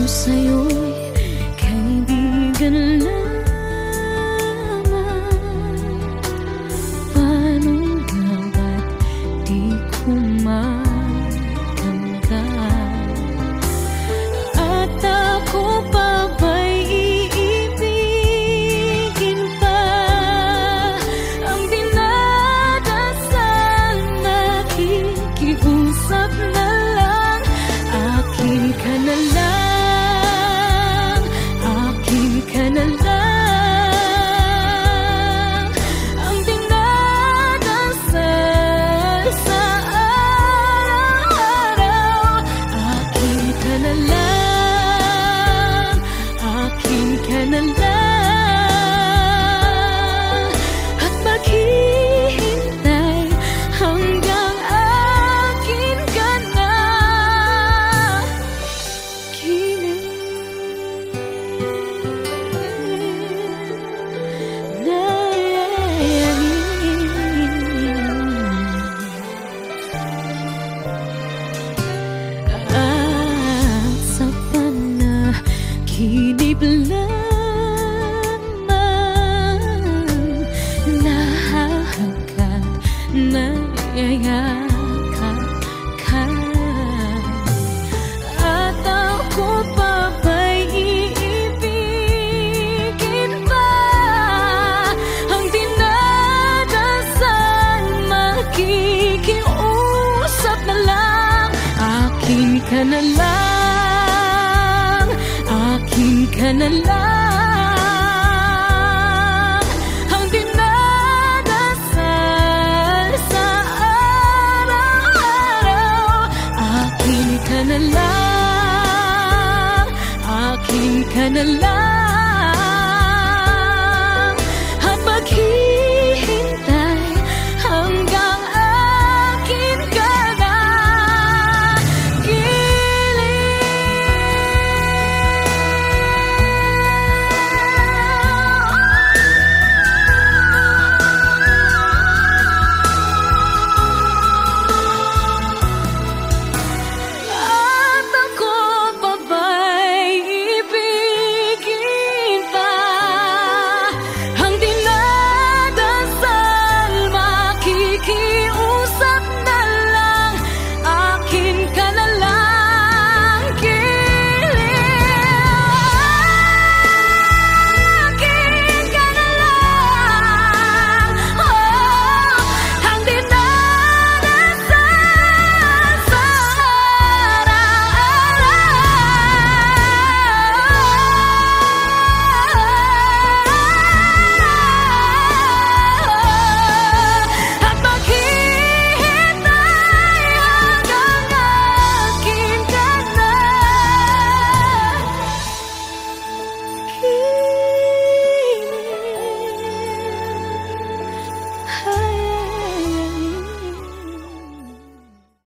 sa'yo'y kaibigan lamang. Paano nga ba't di ko matanggap? At ako pa ba'y iibigin pa? Ang dinadasal, nakikiusap na lang. Akin ka na lang, akin ka na lang. Ang dinadasal sa araw-araw. Akin ka na lang, akin ka na lang. At maghihintay hanggang akin ka na. At sa panaginip lamang, nahahagkan, nayayakap ka. At ako pa ba'y iibigin pa? Ang dinadasal, makikiusap na lang. Akin ka na lang, akin ka na lang. Ang dinadasal sa araw-araw. Akin ka na lang, akin ka na lang.